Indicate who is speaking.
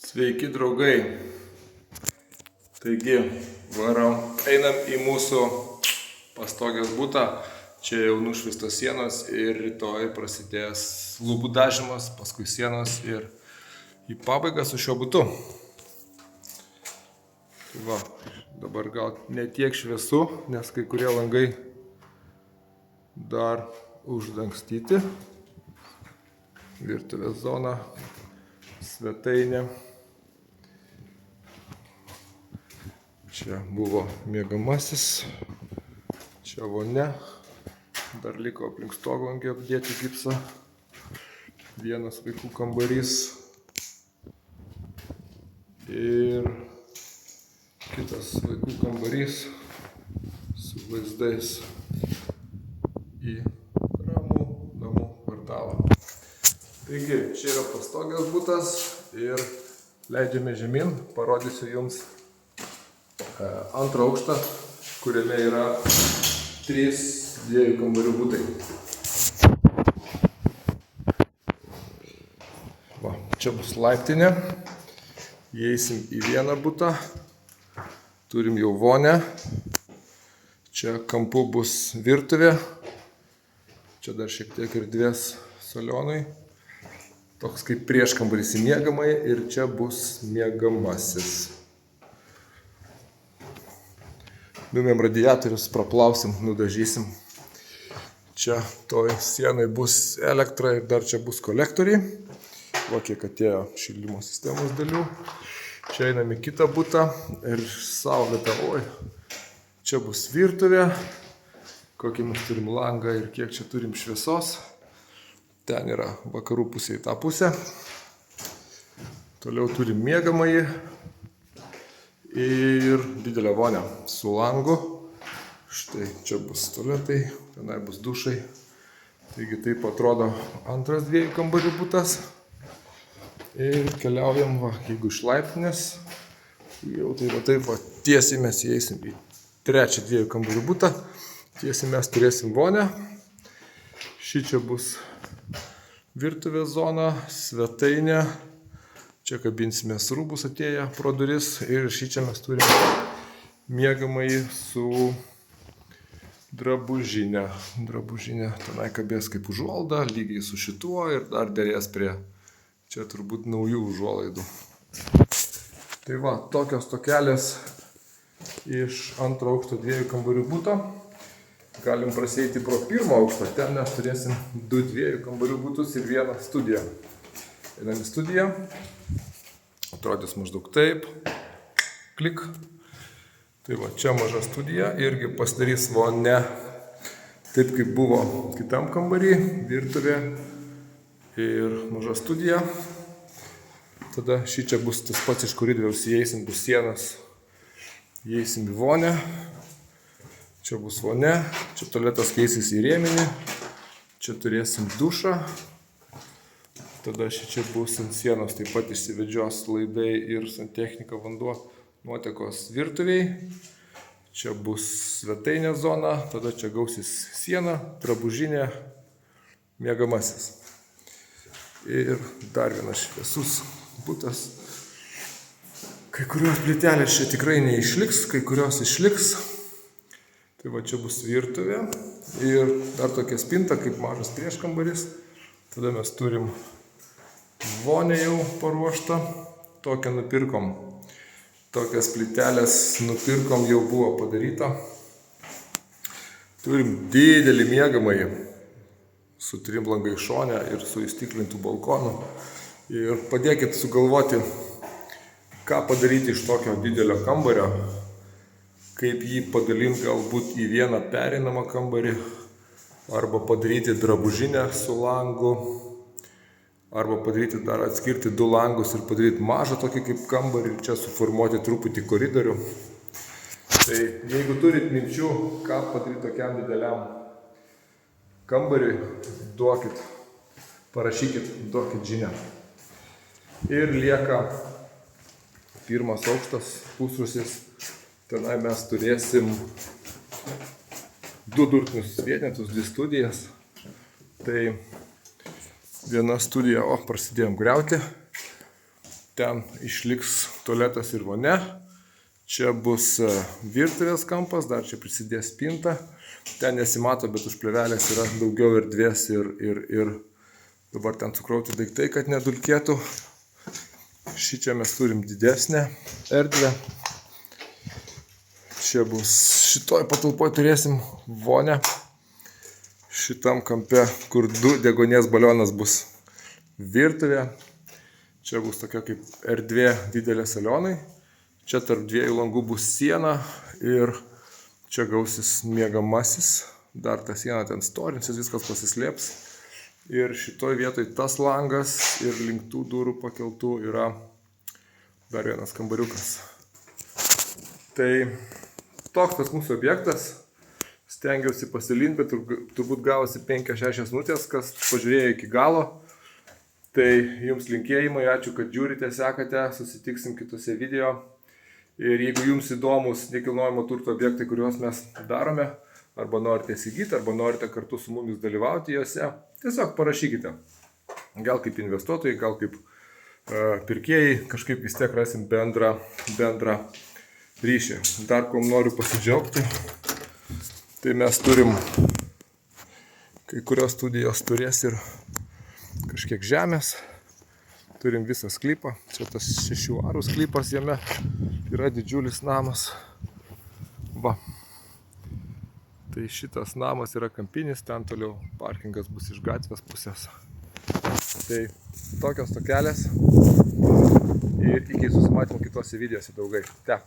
Speaker 1: Sveiki draugai. Taigi, einam į mūsų pastogės butą. Čia jau nušvistos sienos ir rytoj prasidės lubų dažymas, paskui sienos ir į pabaigą su šiuo butu. Tai va, dabar gal ne tiek šviesu, nes kai kurie langai dar uždangstyti. Virtuvės zona, svetainė. Čia buvo miegamasis, čia vonia, dar liko aplink stoglangį apdėti gipsą, vienas vaikų kambarys ir kitas vaikų kambarys su vaizdais į ramų namų kvartalą. Taigi, čia yra pastogės butas ir leidžiame žemyn, parodysiu jums antrą aukštą, kuriame yra 3 2 kambarių butai. Va, čia bus laiptinė, įeisim į vieną butą, turim jau vonę, čia kampu bus virtuvė, čia dar šiek tiek erdvės salionui, toks kaip prieškambarys į miegamąjį ir čia bus miegamasis. Numėm radiatorius, praplausim, nudažysim. Čia toj sienai bus elektra ir dar čia bus kolektoriai. Va kiek atėjo šildymo sistemos dalių. Čia einam į kitą butą ir saulėta, čia bus virtuvė. Kokį mes turim langą ir kiek čia turim šviesos. Ten yra vakarų pusė į tą pusę. Toliau turim miegamąjį. Ir didelę vonią su langu. Štai čia bus tualetai, tenai bus dušai. Taigi taip atrodo antras 2 kambarių butas. Ir keliaujam, va, jeigu iš laiptinės, jau taip va, tiesiai mes įeisim į trečią 2 kambarių butą. Tiesiai mes turėsim vonę. Čia bus virtuvės zona, svetainė. Čia kabinsimės rūbus atėję pro duris ir čia mes turime miegamąjį su drabužinė. Drabužinė tenai kabės kaip užuolda, lygiai su šituo ir dar dėrės prie čia turbūt naujų užuolaidų. Tai va, tokios tokelės iš antro aukšto 2 kambarių buto. Galim prasieiti pro pirmą aukštą, ten mes turėsim 2 2 kambarių butus ir 1 studiją. Einam į studiją. Atrodys maždaug taip. Klik. Tai va, čia maža studija. Irgi pasidarys vonia taip, kaip buvo kitam kambarį. Virtuvė ir maža studija. Tada čia bus tas pats, iš koridoriaus įeisim, bus sienas. Įeisim į vonę. Čia bus vonia. Čia tualetas keisis į rėminį. Čia turėsim dušą. Tada čia bus ant sienos taip pat išsivedžios laidai ir santechnika vanduo nuotekos virtuviai. Čia bus svetainė zona, tada čia gausis siena, drabužinė, miegamasis. Ir dar vienas šviesus butas. Kai kurios plytelės čia tikrai neišliks, kai kurios išliks. Tai va čia bus virtuvė ir dar tokia spinta kaip mažas prieškambaris. Tada mes turim vonę jau paruoštą, tokią nupirkom. Tokias plytelės nupirkom, jau buvo padaryta. Turim didelį miegamąjį su 3 langais šone ir su įstiklintų balkonu. Ir padėkit sugalvoti, ką padaryti iš tokio didelio kambario, kaip jį padalinti galbūt į vieną pereinamą kambarį, arba padaryti drabužinę su langu, arba padaryti dar atskirti 2 langus ir padaryti mažą tokį kaip kambarį ir čia suformuoti truputį koridorių. Tai jeigu turit minčių, ką padaryti tokiam dideliam kambariui, duokit, parašykit, duokit žinią. Ir lieka pirmas aukštas, pusrūsis. Tenai mes turėsim 2 durtinius vienetus, 2 studijas. Tai viena studija, prasidėjom griauti. ten išliks tualetas ir vonia. Čia bus virtuvės kampas, dar čia prisidės spinta. Ten nesimato, bet už plėvelės yra daugiau erdvės ir dabar ten sukrauti daiktai, kad nedulkėtų. Šičia mes turim didesnę erdvę. Čia bus, šitoj patalpoj turėsim vonę. Šitam kampe, kur 2 deguonies balionas, bus virtuvė. Čia bus tokia kaip erdvė didelė salionai. Čia tarp 2 langų bus siena ir čia gausis miegamasis. Dar ta siena ten storinsis, viskas pasislėps. Ir šitoj vietoj tas langas ir link tų durų pakeltų yra dar vienas kambariukas. Tai toks tas mūsų objektas. Stengiausi pasilinti, bet turbūt gavosi 5-6 minutės, kas pažiūrėjo iki galo. Tai jums linkėjimai, ačiū, kad žiūrite, sekate, susitiksim kitose video. Ir jeigu jums įdomus nekilnojamo turto objektai, kuriuos mes darome, arba norite įsigyti, arba norite kartu su mumis dalyvauti juose, tiesiog parašykite. Gal kaip investuotojai, gal kaip pirkėjai, kažkaip vis tiek rasim bendrą ryšį. Dar kom noriu pasidžiaugti, tai mes turim, kai kurios studijos turės ir kažkiek žemės. Turim visą sklypą, čia tas 6 arų sklypas, jame yra didžiulis namas. Va. Tai šitas namas yra kampinis, ten toliau parkingas bus iš gatvės pusės. Tai tokios tokelės ir iki susimatymų kitose videose, draugai. Te.